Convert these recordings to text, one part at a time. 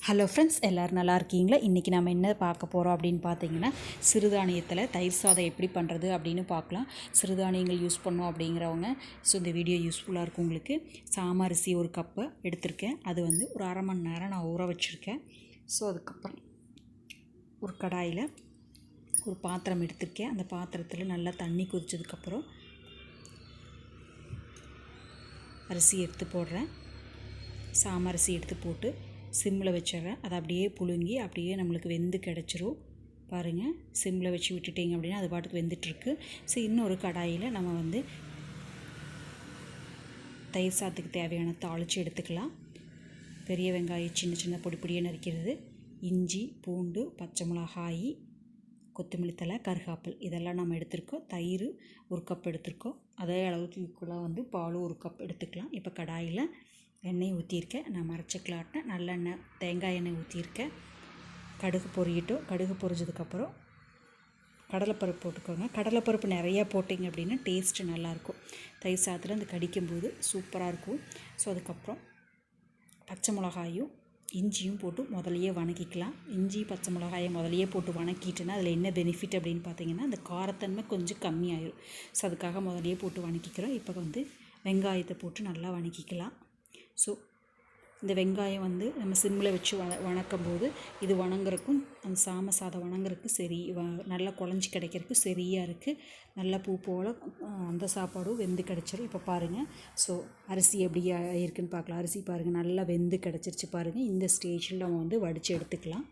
Hello friends, எல்லோரும் நல்லா இருக்கீங்களா? இன்றைக்கி நம்ம என்ன பார்க்க போகிறோம் அப்படின்னு பார்த்தீங்கன்னா, சிறுதானியத்தில் தயிர் சாதம் எப்படி பண்ணுறது அப்படின்னு பார்க்கலாம். சிறுதானியங்கள் யூஸ் பண்ணோம் அப்படிங்கிறவங்க இந்த வீடியோ யூஸ்ஃபுல்லாக இருக்கும் உங்களுக்கு. சாம அரிசி ஒரு கப்பு எடுத்திருக்கேன். அது ஒரு அரை மணி நேரம் நான் ஊற வச்சுருக்கேன். அதுக்கப்புறம் ஒரு கடாயில் ஒரு பாத்திரம் எடுத்திருக்கேன். அந்த பாத்திரத்தில் நல்லா தண்ணி கொதிச்சதுக்கப்புறம் அரிசி எடுத்து போடுறேன். சாம அரிசி எடுத்து போட்டு சிம்மில் வச்சிடுறேன். அதை அப்படியே புழுங்கி அப்படியே நம்மளுக்கு வெந்து கிடச்சிரும். பாருங்கள், சிம்மில் வச்சு விட்டுட்டிங்க அப்படின்னா அது பாட்டுக்கு வெந்துட்டுருக்கு. இன்னொரு கடாயில் நம்ம தயிர் சாதத்துக்கு தேவையான தாளித்து எடுத்துக்கலாம். பெரிய வெங்காயம் சின்ன சின்ன பொடி பொடியாக நறுக்கிறது, இஞ்சி பூண்டு பச்சை மிளகாய் கொத்தமல்லி தழை கருகாப்பில் இதெல்லாம் நம்ம எடுத்துருக்கோம். தயிர் ஒரு கப் எடுத்துருக்கோம். அதே அளவுக்கு ஈக்குவலாக பால் ஒரு கப் எடுத்துக்கலாம். இப்போ கடாயில் எண்ணெய் ஊற்றியிருக்கேன். நான் மரச்சக்கலாட்டினேன் நல்லெண்ணெய் தேங்காய் எண்ணெய் ஊற்றியிருக்கேன். கடுகு பொரியட்டும். கடுகு பொரிஞ்சதுக்கப்புறம் கடலைப்பருப்பு போட்டுக்கோங்க. கடலைப்பருப்பு நிறையா போட்டிங்க அப்படின்னா டேஸ்ட்டு நல்லாயிருக்கும். தயிர் சாதத்தில் அந்த கடிக்கும்போது சூப்பராக இருக்கும். அதுக்கப்புறம் பச்சை மிளகாயும் இஞ்சியும் போட்டு முதலையே வணக்கிக்கலாம். இஞ்சி பச்சை மிளகாயை முதலையே போட்டு வணக்கிட்டுனா அதில் என்ன பெனிஃபிட் அப்படின்னு பார்த்தீங்கன்னா, அந்த காரத்தன்மை கொஞ்சம் கம்மியாயிடும். அதுக்காக முதலையே போட்டு வணக்கிக்கிறோம். இப்போ வெங்காயத்தை போட்டு நல்லா வணக்கிக்கலாம். இந்த வெங்காயம் நம்ம சிம்மில் வச்சு வணக்கும் போது இது வணங்குறதுக்கும் அந்த சாம சாதம் வணங்குறதுக்கு சரி நல்லா குழஞ்சி கிடைக்கிறதுக்கு சரியாக இருக்குது. நல்லா பூ போல் அந்த சாப்பாடும் வெந்து கிடச்சிரும். இப்போ பாருங்கள், அரிசி எப்படி இருக்குன்னு பார்க்கலாம். அரிசி பாருங்கள் நல்லா வெந்து கிடச்சிருச்சு பாருங்கள். இந்த ஸ்டேஜில் நம்ம வடித்து எடுத்துக்கலாம்.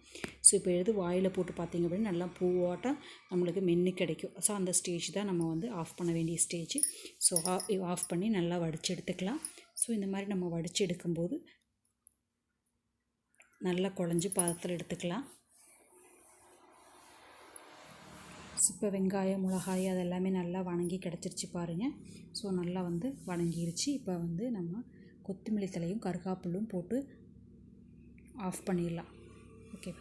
இப்போ எடுத்து வாயில் போட்டு பார்த்திங்க அப்படின்னா நல்லா பூவாட்டம் நம்மளுக்கு மென்று கிடைக்கும். அந்த ஸ்டேஜ் தான் நம்ம ஆஃப் பண்ண வேண்டிய ஸ்டேஜ். ஆஃப் பண்ணி நல்லா வடித்து எடுத்துக்கலாம். இந்த மாதிரி நம்ம வடித்து எடுக்கும்போது நல்லா குழஞ்சி பாதத்தில் எடுத்துக்கலாம். இப்போ வெங்காயம் மிளகாய் அதெல்லாமே நல்லா வணங்கி கிடச்சிருச்சு பாருங்கள். நல்லா வணங்கிருச்சு. இப்போ நம்ம கொத்தமல்லி தலையும் கருகாப்பிலும் போட்டு ஆஃப் பண்ணிடலாம். ஓகே,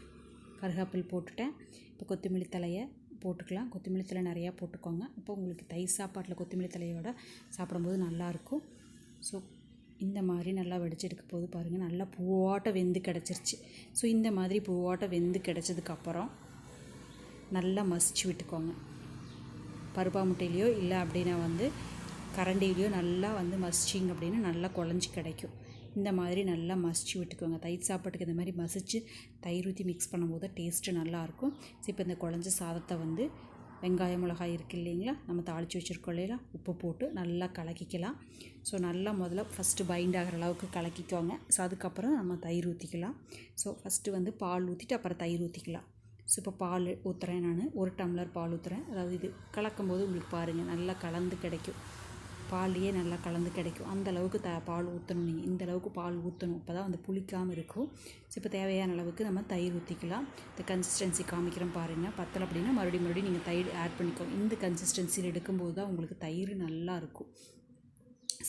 கருகாப்பில் போட்டுட்டேன். இப்போ கொத்தமல்லி தலையை போட்டுக்கலாம். கொத்தமல்லி தலை நிறையா போட்டுக்கோங்க. இப்போ உங்களுக்கு தயிர் சாப்பாட்டில் கொத்தமல்லி தலையோடு சாப்பிடும்போது நல்லாயிருக்கும். இந்த மாதிரி நல்லா வடிச்செடுக்க போது பாருங்கள் நல்லா பூவாட்டம் வெந்து கிடச்சிருச்சு. இந்த மாதிரி பூவாட்டம் வெந்து கிடச்சதுக்கப்புறம் நல்லா மசிச்சு விட்டுக்கோங்க. பருப்பா முட்டையிலையோ இல்லை அப்படின்னா கரண்டிலையோ நல்லா மசிச்சிங்க அப்படின்னா நல்லா குழஞ்சி கிடைக்கும். இந்த மாதிரி நல்லா மசிச்சு விட்டுக்கோங்க. தயிர் சாப்பாட்டுக்கு இந்த மாதிரி மசிச்சு தயிர் ஊற்றி மிக்ஸ் பண்ணும்போது டேஸ்ட்டு நல்லாயிருக்கும். இப்போ இந்த குழஞ்ச சாதத்தை வெங்காயம் மிளகாய் இருக்குது இல்லைங்களா, நம்ம தாளித்து வச்சுருக்கோம் இல்லைங்களா, உப்பு போட்டு நல்லா கலக்கிக்கலாம். நல்லா முதல்ல ஃபஸ்ட்டு பைண்ட் ஆகிற அளவுக்கு கலக்கிக்கோங்க. அதுக்கப்புறம் நம்ம தயிர் ஊற்றிக்கலாம். ஃபஸ்ட்டு பால் ஊற்றிட்டு அப்புறம் தயிர் ஊற்றிக்கலாம். இப்போ பால் ஊற்றுறேன். நான் 1 டம்ளர் பால் ஊற்றுறேன். அதாவது இது கலக்கும்போது உங்களுக்கு பாருங்கள் நல்லா கலந்து கிடைக்கும். பால்லையே நல்லா கலந்து கிடைக்கும். அந்தளவுக்கு பால் ஊற்றணும். நீங்கள் இந்தளவுக்கு பால் ஊற்றணும். அப்போ தான் புளிக்காமல் இருக்கும். இப்போ தேவையான அளவுக்கு நம்ம தயிர் ஊற்றிக்கலாம். இந்த கன்சிஸ்டன்சி காமிக்கிறோம் பாருங்கள். பத்தலை அப்படின்னா மறுபடியும் நீங்கள் தயிர் ஆட் பண்ணிக்கோங்க. இந்த கன்சிஸ்டன்சியில் எடுக்கும்போது தான் உங்களுக்கு தயிர் நல்லாயிருக்கும்.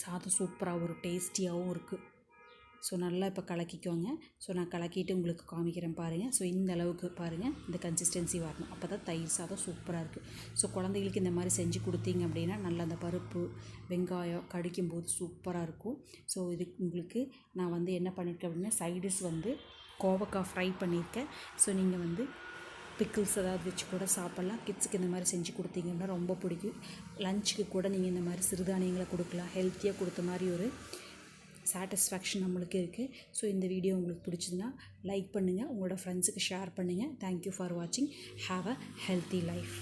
சாதம் சூப்பராக ஒரு டேஸ்டியாகவும் இருக்குது. நல்லா இப்போ கலக்கிக்கோங்க. நான் கலக்கிட்டு உங்களுக்கு காமிக்கிறேன் பாருங்கள். இந்த அளவுக்கு பாருங்கள், இந்த கன்சிஸ்டன்சி வரணும். அப்போ தான் தயிர் சாதம் சூப்பராக இருக்குது. குழந்தைகளுக்கு இந்த மாதிரி செஞ்சு கொடுத்தீங்க அப்படின்னா நல்லா அந்த பருப்பு வெங்காயம் கடிக்கும்போது சூப்பராக இருக்கும். இது உங்களுக்கு நான் என்ன பண்ணியிருக்கேன் அப்படின்னா சைடிஷ் கோவக்காய் ஃப்ரை பண்ணியிருக்கேன். நீங்கள் பிக்கிள்ஸ் ஏதாவது வச்சு கூட சாப்பிட்லாம். கிட்ஸுக்கு இந்த மாதிரி செஞ்சு கொடுத்தீங்கன்னா ரொம்ப பிடிக்கும். லஞ்சுக்கு கூட நீங்கள் இந்த மாதிரி சிறுதானியங்களை கொடுக்கலாம். ஹெல்த்தியாக கொடுத்த மாதிரி ஒரு சாட்டிஸ்ஃபேக்ஷன் நம்மளுக்கு இருக்குது. இந்த வீடியோ உங்களுக்கு பிடிச்சதுன்னா லைக் பண்ணுங்கள், உங்களோட ஃப்ரெண்ட்ஸுக்கு ஷேர் பண்ணுங்கள். தேங்க்யூ ஃபார் வாட்சிங். Have a healthy life.